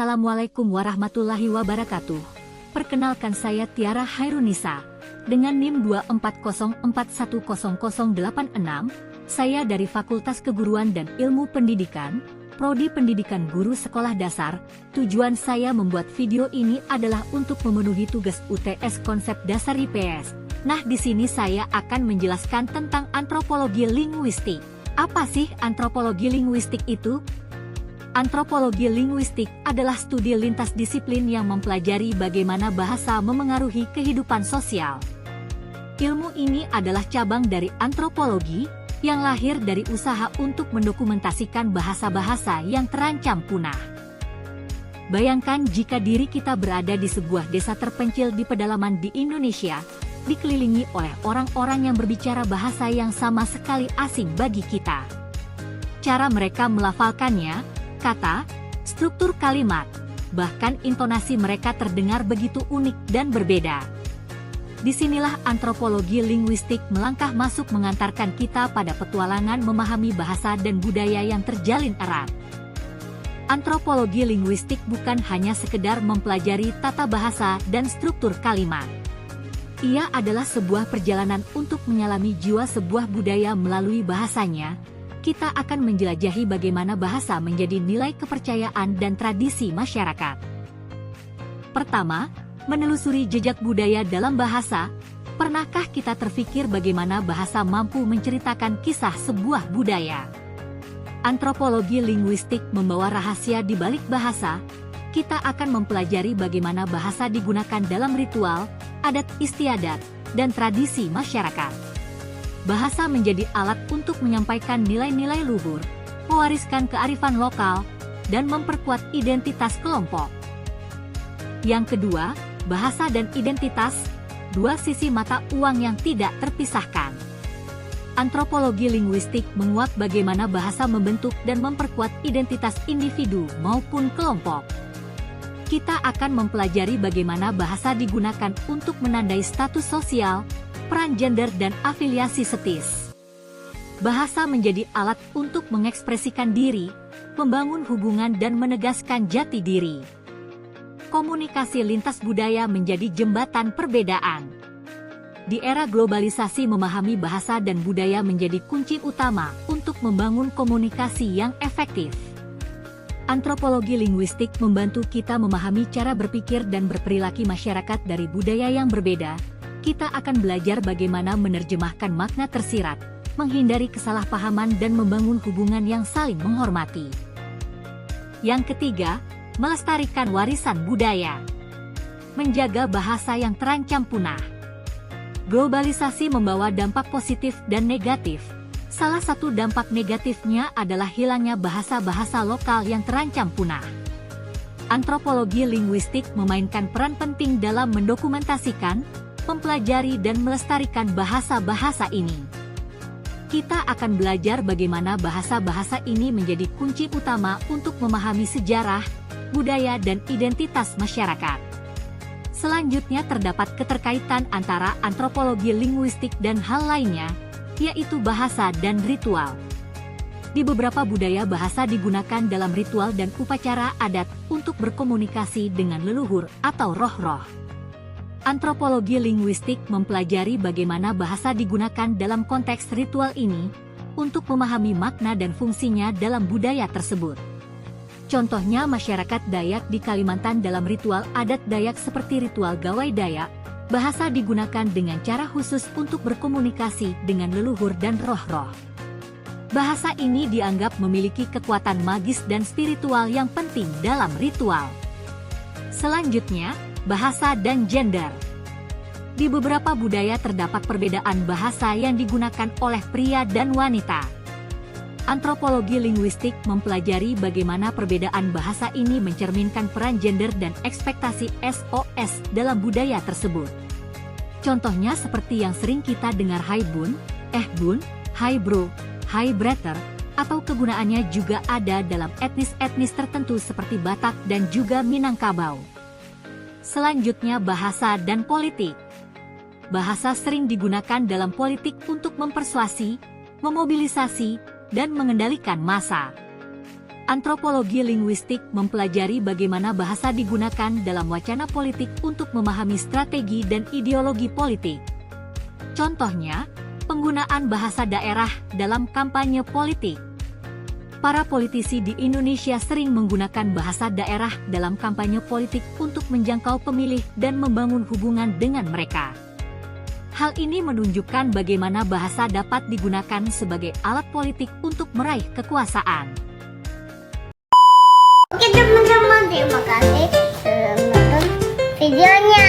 Assalamualaikum warahmatullahi wabarakatuh. Perkenalkan, saya Tiara Hairunisa. Dengan NIM 240410086, saya dari Fakultas Keguruan dan Ilmu Pendidikan, Prodi Pendidikan Guru Sekolah Dasar. Tujuan saya membuat video ini adalah untuk memenuhi tugas UTS Konsep Dasar IPS. Nah, di sini saya akan menjelaskan tentang antropologi linguistik. Apa sih antropologi linguistik itu? Antropologi linguistik adalah studi lintas disiplin yang mempelajari bagaimana bahasa memengaruhi kehidupan sosial. Ilmu ini adalah cabang dari antropologi yang lahir dari usaha untuk mendokumentasikan bahasa-bahasa yang terancam punah. Bayangkan jika diri kita berada di sebuah desa terpencil di pedalaman di Indonesia, dikelilingi oleh orang-orang yang berbicara bahasa yang sama sekali asing bagi kita. Cara mereka melafalkannya, kata, struktur kalimat, bahkan intonasi mereka terdengar begitu unik dan berbeda. Disinilah antropologi linguistik melangkah masuk mengantarkan kita pada petualangan memahami bahasa dan budaya yang terjalin erat. Antropologi linguistik bukan hanya sekedar mempelajari tata bahasa dan struktur kalimat. Ia adalah sebuah perjalanan untuk menyelami jiwa sebuah budaya melalui bahasanya. Kita akan menjelajahi bagaimana bahasa menjadi nilai kepercayaan dan tradisi masyarakat. Pertama, menelusuri jejak budaya dalam bahasa. Pernahkah kita terfikir bagaimana bahasa mampu menceritakan kisah sebuah budaya? Antropologi linguistik membawa rahasia di balik bahasa. Kita akan mempelajari bagaimana bahasa digunakan dalam ritual, adat istiadat, dan tradisi masyarakat. Bahasa menjadi alat untuk menyampaikan nilai-nilai luhur, mewariskan kearifan lokal, dan memperkuat identitas kelompok. Yang kedua, bahasa dan identitas, dua sisi mata uang yang tidak terpisahkan. Antropologi linguistik menguak bagaimana bahasa membentuk dan memperkuat identitas individu maupun kelompok. Kita akan mempelajari bagaimana bahasa digunakan untuk menandai status sosial, peran gender dan afiliasi etis. Bahasa menjadi alat untuk mengekspresikan diri, membangun hubungan dan menegaskan jati diri. Komunikasi lintas budaya menjadi jembatan perbedaan. Di era globalisasi, memahami bahasa dan budaya menjadi kunci utama untuk membangun komunikasi yang efektif. Antropologi linguistik membantu kita memahami cara berpikir dan berperilaku masyarakat dari budaya yang berbeda. Kita akan belajar bagaimana menerjemahkan makna tersirat, menghindari kesalahpahaman dan membangun hubungan yang saling menghormati. Yang ketiga, melestarikan warisan budaya. Menjaga bahasa yang terancam punah. Globalisasi membawa dampak positif dan negatif. Salah satu dampak negatifnya adalah hilangnya bahasa-bahasa lokal yang terancam punah. Antropologi linguistik memainkan peran penting dalam mendokumentasikan, mempelajari dan melestarikan bahasa-bahasa ini. Kita akan belajar bagaimana bahasa-bahasa ini menjadi kunci utama untuk memahami sejarah, budaya dan identitas masyarakat. Selanjutnya terdapat keterkaitan antara antropologi linguistik dan hal lainnya, yaitu bahasa dan ritual. Di beberapa budaya, bahasa digunakan dalam ritual dan upacara adat untuk berkomunikasi dengan leluhur atau roh-roh. Antropologi linguistik mempelajari bagaimana bahasa digunakan dalam konteks ritual ini untuk memahami makna dan fungsinya dalam budaya tersebut. Contohnya masyarakat Dayak di Kalimantan dalam ritual adat Dayak seperti ritual Gawai Dayak, bahasa digunakan dengan cara khusus untuk berkomunikasi dengan leluhur dan roh-roh. Bahasa ini dianggap memiliki kekuatan magis dan spiritual yang penting dalam ritual. Selanjutnya, bahasa dan gender. Di beberapa budaya terdapat perbedaan bahasa yang digunakan oleh pria dan wanita. Antropologi linguistik mempelajari bagaimana perbedaan bahasa ini mencerminkan peran gender dan ekspektasi SOS dalam budaya tersebut. Contohnya seperti yang sering kita dengar hai bun, bun, hai bro, hai brother, atau kegunaannya juga ada dalam etnis-etnis tertentu seperti Batak dan juga Minangkabau. Selanjutnya, bahasa dan politik. Bahasa sering digunakan dalam politik untuk mempersuasi, memobilisasi, dan mengendalikan massa. Antropologi linguistik mempelajari bagaimana bahasa digunakan dalam wacana politik untuk memahami strategi dan ideologi politik. Contohnya, penggunaan bahasa daerah dalam kampanye politik. Para politisi di Indonesia sering menggunakan bahasa daerah dalam kampanye politik untuk menjangkau pemilih dan membangun hubungan dengan mereka. Hal ini menunjukkan bagaimana bahasa dapat digunakan sebagai alat politik untuk meraih kekuasaan. Oke teman-teman, terima kasih sudah menonton videonya.